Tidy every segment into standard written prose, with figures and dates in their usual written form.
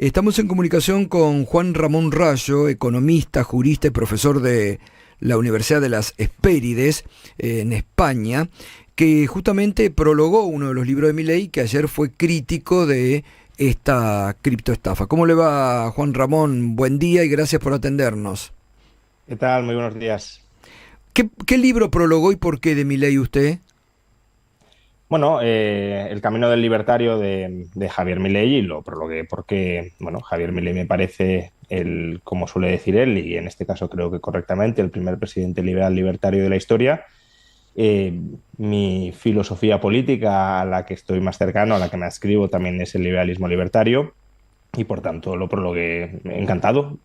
Estamos en comunicación con Juan Ramón Rayo, economista, jurista y profesor de la Universidad de las Hespérides en España, que justamente prologó uno de los libros de Milei, que ayer fue crítico de esta criptoestafa. ¿Cómo le va, Juan Ramón? Buen día y gracias por atendernos. ¿Qué tal? Muy buenos días. ¿Qué libro prologó y por qué de Milei usted? Bueno, El camino del libertario de Javier Milei, y lo prologué porque, bueno, Javier Milei me parece el, como suele decir él, y en este caso creo que correctamente, el primer presidente liberal libertario de la historia. Eh, Mi filosofía política, a la que estoy más cercano, a la que me adscribo, también es el liberalismo libertario, y por tanto lo prologué encantado.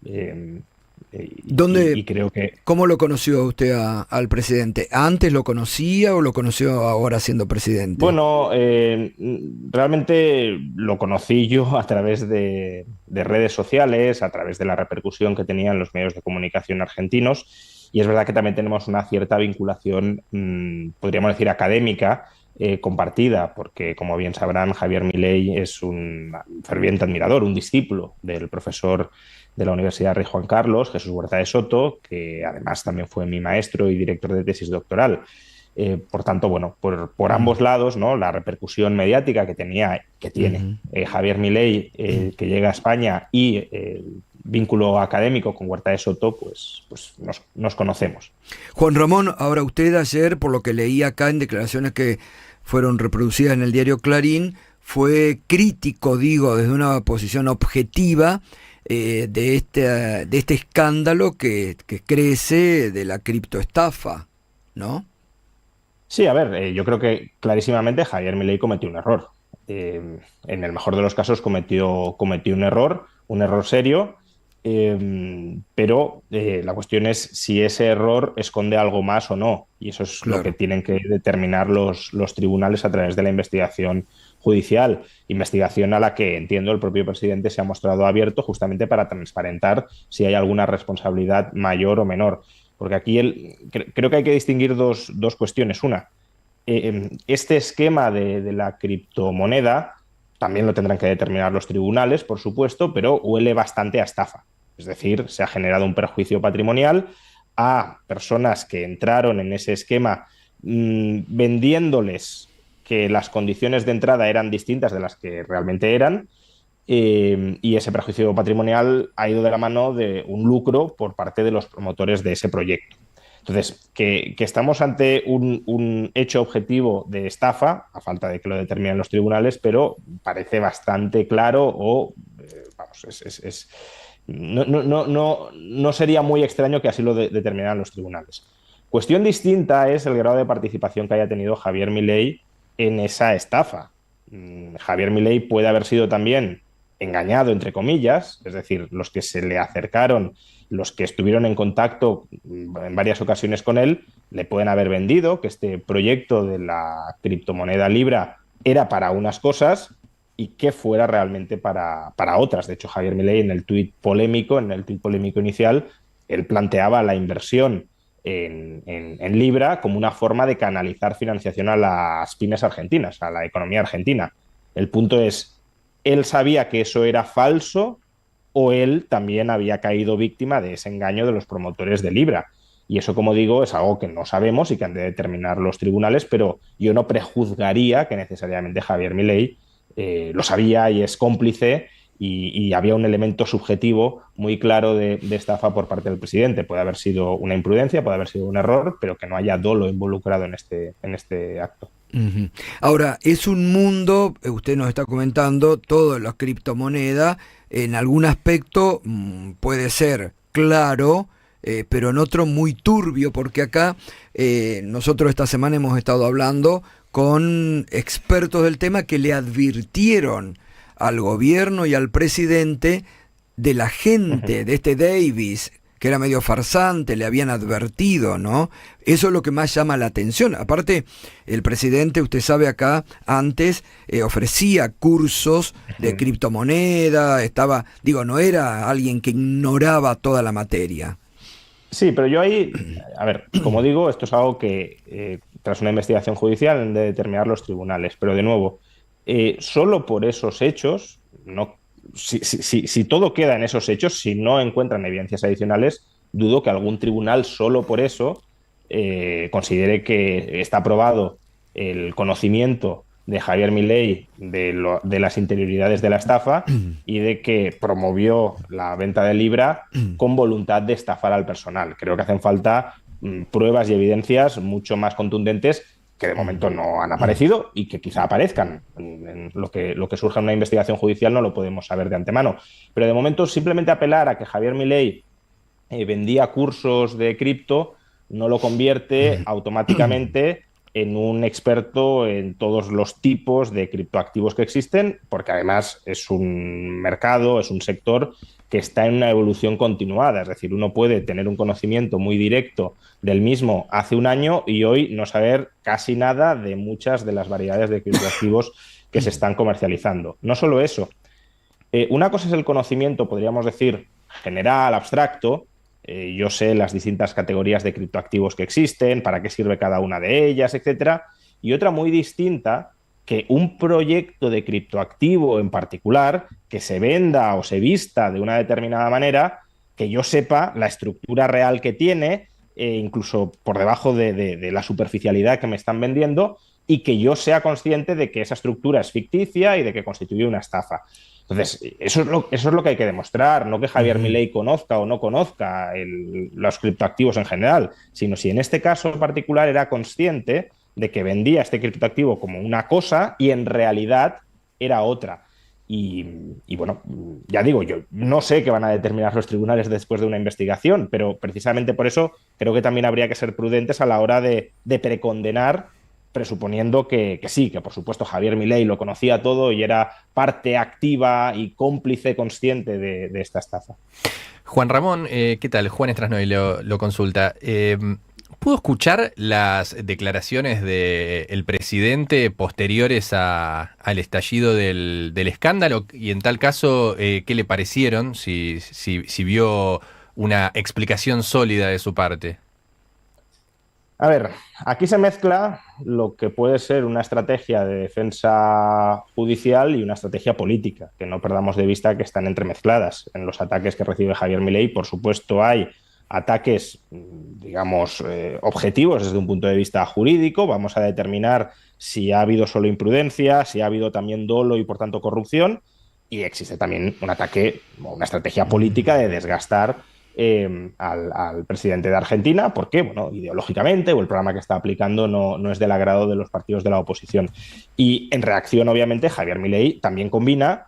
¿Dónde, Y creo que, cómo lo conoció usted al presidente? ¿Antes lo conocía o lo conoció ahora siendo presidente? bueno, realmente lo conocí yo a través de redes sociales, a través de la repercusión que tenían los medios de comunicación argentinos, y es verdad que también tenemos una cierta vinculación, podríamos decir, académica, compartida, porque como bien sabrán, Javier Milei es un ferviente admirador, un discípulo del profesor de la Universidad Rey Juan Carlos, Jesús Huerta de Soto, que además también fue mi maestro y director de tesis doctoral. Por tanto, bueno, por Mm, ambos lados, ¿no? La repercusión mediática que tenía, que tiene ujú. Javier Milei, que llega a España, y el vínculo académico con Huerta de Soto, pues nos conocemos. Juan Ramón, ahora usted ayer, por lo que leí acá en declaraciones que fueron reproducidas en el diario Clarín, fue crítico, digo, desde una posición objetiva de este escándalo que crece de la criptoestafa, ¿no? Sí, a ver, yo creo que clarísimamente Javier Milei cometió un error. En el mejor de los casos cometió un error serio, pero la cuestión es si ese error esconde algo más o no. Y eso es lo que Claro. tienen que determinar los tribunales a través de la investigación judicial. Investigación a la que, entiendo, el propio presidente se ha mostrado abierto justamente para transparentar si hay alguna responsabilidad mayor o menor. Porque aquí creo que hay que distinguir dos cuestiones. Una, este esquema de la criptomoneda también lo tendrán que determinar los tribunales, por supuesto, pero huele bastante a estafa. Es decir, se ha generado un perjuicio patrimonial a personas que entraron en ese esquema, vendiéndoles que las condiciones de entrada eran distintas de las que realmente eran, y ese perjuicio patrimonial ha ido de la mano de un lucro por parte de los promotores de ese proyecto. Entonces, que estamos ante un hecho objetivo de estafa, a falta de que lo determinen los tribunales, pero parece bastante claro o, vamos, no sería muy extraño que así lo determinaran los tribunales. Cuestión distinta es el grado de participación que haya tenido Javier Milei en esa estafa. Javier Milei puede haber sido también engañado, entre comillas, es decir, los que se le acercaron, los que estuvieron en contacto en varias ocasiones con él, le pueden haber vendido que este proyecto de la criptomoneda Libra era para unas cosas y que fuera realmente para otras. De hecho, Javier Milei en el tuit polémico inicial, él planteaba la inversión en Libra como una forma de canalizar financiación a las pymes argentinas, a la economía argentina. El punto es, ¿él sabía que eso era falso o él también había caído víctima de ese engaño de los promotores de Libra? Y eso, como digo, es algo que no sabemos y que han de determinar los tribunales, pero yo no prejuzgaría que necesariamente Javier Milei lo sabía y es cómplice, y había un elemento subjetivo muy claro de estafa por parte del presidente. Puede haber sido una imprudencia, puede haber sido un error, pero que no haya dolo involucrado en este acto. Ujú. Ahora, es un mundo, usted nos está comentando, todo la criptomoneda, en algún aspecto puede ser claro, pero en otro muy turbio, porque acá nosotros esta semana hemos estado hablando con expertos del tema que le advirtieron al gobierno y al presidente de la Ujú. gente, de este Davis, que era medio farsante, le habían advertido, ¿no? Eso es lo que más llama la atención. Aparte, el presidente, usted sabe acá, antes ofrecía cursos de Ujú. criptomoneda, estaba, digo, no era alguien que ignoraba toda la materia. Sí, pero yo ahí, a ver, como digo, esto es algo que tras una investigación judicial han de determinar los tribunales, pero de nuevo, solo por esos hechos, no, si todo queda en esos hechos, si no encuentran evidencias adicionales, dudo que algún tribunal solo por eso considere que está probado el conocimiento de Javier Milei de las interioridades de la estafa y de que promovió la venta de Libra con voluntad de estafar al personal. Creo que hacen falta pruebas y evidencias mucho más contundentes que de momento no han aparecido y que quizá aparezcan. En lo que surja en una investigación judicial no lo podemos saber de antemano. Pero de momento simplemente apelar a que Javier Milei vendía cursos de cripto no lo convierte automáticamente en un experto en todos los tipos de criptoactivos que existen, porque además es un mercado, es un sector que está en una evolución continuada. Es decir, uno puede tener un conocimiento muy directo del mismo hace un año y hoy no saber casi nada de muchas de las variedades de criptoactivos que se están comercializando. No solo eso. Una cosa es el conocimiento, podríamos decir, general, abstracto. Yo sé las distintas categorías de criptoactivos que existen, para qué sirve cada una de ellas, etcétera. Y otra muy distinta, que un proyecto de criptoactivo en particular, que se venda o se vista de una determinada manera, que yo sepa la estructura real que tiene, incluso por debajo de la superficialidad que me están vendiendo, y que yo sea consciente de que esa estructura es ficticia y de que constituye una estafa. Entonces, eso es lo que hay que demostrar, no que Javier Milei conozca o no conozca los criptoactivos en general, sino si en este caso en particular era consciente de que vendía este criptoactivo como una cosa y en realidad era otra. Y bueno, ya digo, yo no sé qué van a determinar los tribunales después de una investigación, pero precisamente por eso creo que también habría que ser prudentes a la hora de precondenar, presuponiendo que sí, que por supuesto Javier Milei lo conocía todo y era parte activa y cómplice consciente de esta estafa. Juan Ramón, ¿qué tal? Juan Estrasnoy lo consulta. ¿Pudo escuchar las declaraciones del presidente posteriores al estallido del escándalo? Y en tal caso, ¿qué le parecieron? Si vio una explicación sólida de su parte. A ver, aquí se mezcla lo que puede ser una estrategia de defensa judicial y una estrategia política, que no perdamos de vista que están entremezcladas. En los ataques que recibe Javier Milei, por supuesto, hay ataques, digamos, objetivos desde un punto de vista jurídico. Vamos a determinar si ha habido solo imprudencia, si ha habido también dolo y, por tanto, corrupción. Y existe también un ataque, una estrategia política de desgastar al presidente de Argentina, porque, bueno, ideológicamente o el programa que está aplicando no es del agrado de los partidos de la oposición. Y en reacción, obviamente, Javier Milei también combina,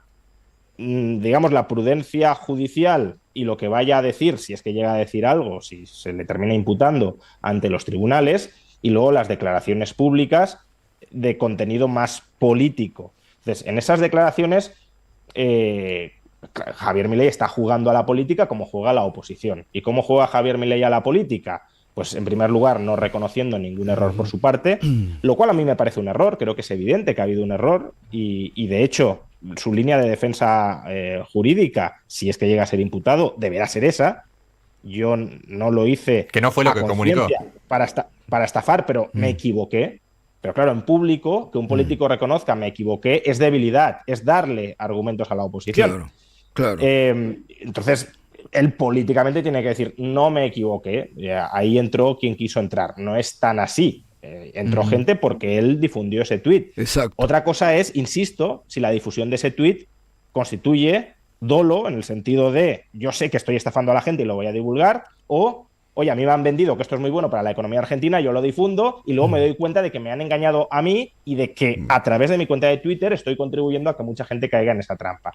digamos, la prudencia judicial y lo que vaya a decir, si es que llega a decir algo, si se le termina imputando ante los tribunales, y luego las declaraciones públicas de contenido más político. Entonces, en esas declaraciones, Javier Milei está jugando a la política como juega a la oposición. ¿Y cómo juega Javier Milei a la política? Pues en primer lugar no reconociendo ningún error por su parte, lo cual a mí me parece un error, creo que es evidente que ha habido un error y de hecho su línea de defensa jurídica, si es que llega a ser imputado, deberá ser esa. Yo no lo hice que no fue lo que comunicó para estafar, pero me equivoqué. Pero claro, en público, que un político reconozca me equivoqué es debilidad, es darle argumentos a la oposición. Claro, claro. Entonces, él políticamente tiene que decir, no me equivoqué, ahí entró quien quiso entrar, no es tan así. Entró gente porque él difundió ese tuit. Exacto. Otra cosa es, insisto, si la difusión de ese tuit constituye dolo en el sentido de yo sé que estoy estafando a la gente y lo voy a divulgar, o oye, a mí me han vendido que esto es muy bueno para la economía argentina, yo lo difundo y luego me doy cuenta de que me han engañado a mí y de que a través de mi cuenta de Twitter estoy contribuyendo a que mucha gente caiga en esa trampa.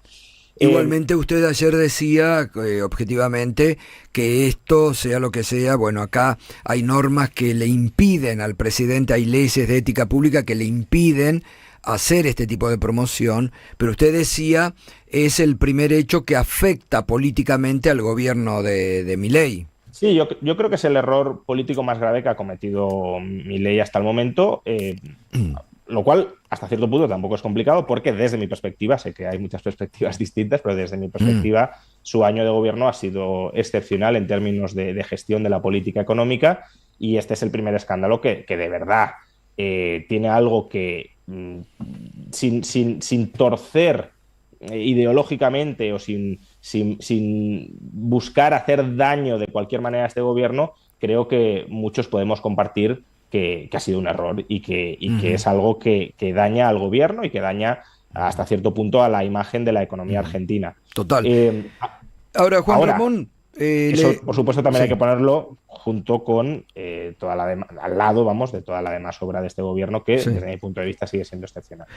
Igualmente usted ayer decía objetivamente que esto, sea lo que sea, bueno, acá hay normas que le impiden al presidente, hay leyes de ética pública que le impiden hacer este tipo de promoción, pero usted decía es el primer hecho que afecta políticamente al gobierno de Milei. Sí, yo creo que es el error político más grave que ha cometido Milei hasta el momento, lo cual hasta cierto punto tampoco es complicado porque desde mi perspectiva, sé que hay muchas perspectivas distintas, pero desde mi perspectiva su año de gobierno ha sido excepcional en términos de gestión de la política económica y este es el primer escándalo que de verdad tiene algo que sin torcer ideológicamente o sin buscar hacer daño de cualquier manera a este gobierno, creo que muchos podemos compartir que ha sido un error y que es algo que daña al gobierno y que daña hasta cierto punto a la imagen de la economía argentina. Total. Ahora, Juan Ramón... eso, por supuesto, también sí. hay que ponerlo junto con al lado, vamos, de toda la demás obra de este gobierno que, desde mi punto de vista, sigue siendo excepcional.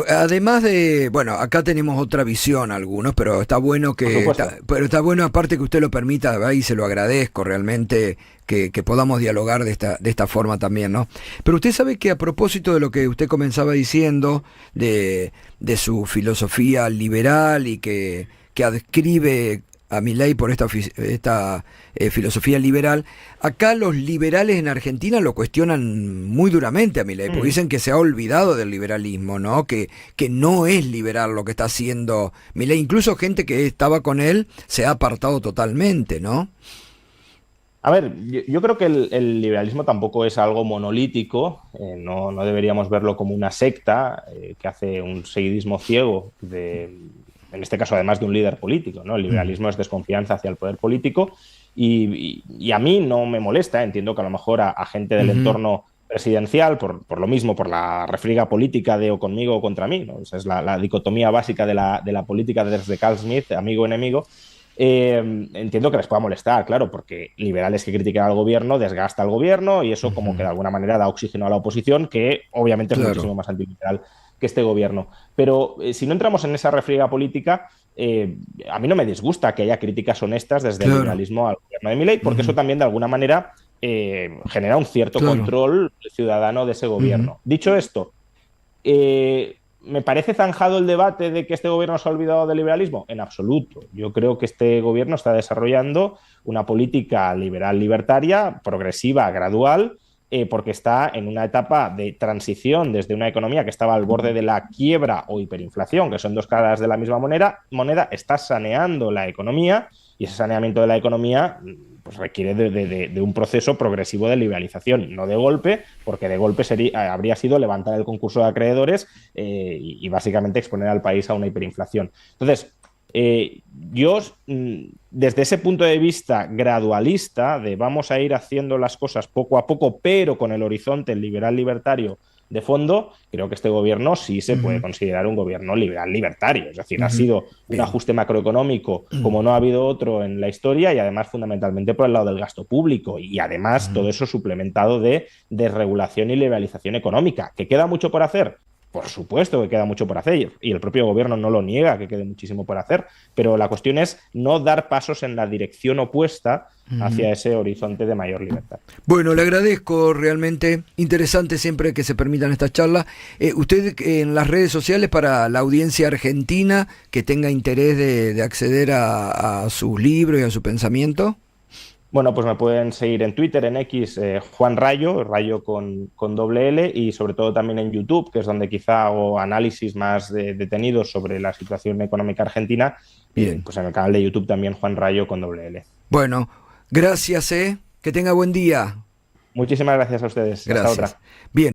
Además de, bueno, acá tenemos otra visión algunos, pero está bueno está bueno aparte que usted lo permita, y se lo agradezco realmente que podamos dialogar de esta forma también, ¿no? Pero usted sabe que a propósito de lo que usted comenzaba diciendo de su filosofía liberal y que adscribe a Milei por esta filosofía liberal, acá los liberales en Argentina lo cuestionan muy duramente a Milei, porque dicen que se ha olvidado del liberalismo, ¿no? Que no es liberal lo que está haciendo Milei. Incluso gente que estaba con él se ha apartado totalmente, ¿no? A ver, yo creo que el liberalismo tampoco es algo monolítico, no deberíamos verlo como una secta que hace un seguidismo ciego en este caso además de un líder político, ¿no? El liberalismo es desconfianza hacia el poder político y a mí no me molesta, entiendo que a lo mejor a gente del entorno presidencial, por lo mismo, por la refriega política de o conmigo o contra mí, ¿no? Esa es la dicotomía básica de la política desde Carl Smith, amigo-enemigo. Entiendo que les pueda molestar, claro, porque liberales que critican al gobierno desgasta al gobierno y eso como que de alguna manera da oxígeno a la oposición, que obviamente es muchísimo más antiliberal que este gobierno. Pero si no entramos en esa refriega política, a mí no me disgusta que haya críticas honestas desde el liberalismo al gobierno de Milei, porque eso también de alguna manera genera un cierto control ciudadano de ese gobierno. Dicho esto, ¿me parece zanjado el debate de que este gobierno se ha olvidado del liberalismo? En absoluto. Yo creo que este gobierno está desarrollando una política liberal libertaria, progresiva, gradual, porque está en una etapa de transición desde una economía que estaba al borde de la quiebra o hiperinflación, que son dos caras de la misma moneda, está saneando la economía y ese saneamiento de la economía pues requiere de un proceso progresivo de liberalización, no de golpe, porque de golpe habría sido levantar el concurso de acreedores y básicamente exponer al país a una hiperinflación. Entonces, yo, desde ese punto de vista gradualista, de vamos a ir haciendo las cosas poco a poco, pero con el horizonte liberal libertario de fondo, creo que este gobierno sí se puede considerar un gobierno liberal libertario. Es decir, ha sido un ajuste macroeconómico como no ha habido otro en la historia y además fundamentalmente por el lado del gasto público y además todo eso suplementado de desregulación y liberalización económica. ¿Que queda mucho por hacer? Por supuesto que queda mucho por hacer y el propio gobierno no lo niega, que quede muchísimo por hacer, pero la cuestión es no dar pasos en la dirección opuesta hacia ese horizonte de mayor libertad. Bueno, le agradezco, realmente interesante siempre que se permitan estas charlas. Usted en las redes sociales para la audiencia argentina que tenga interés de acceder a sus libros y a su pensamiento. Bueno, pues me pueden seguir en Twitter, en X, Juan Rayo, Rayo con doble L, y sobre todo también en YouTube, que es donde quizá hago análisis más detenidos sobre la situación económica argentina. Bien. Pues en el canal de YouTube también Juan Rayo con doble L. Bueno, gracias, que tenga buen día. Muchísimas gracias a ustedes. Gracias. Hasta otra. Bien.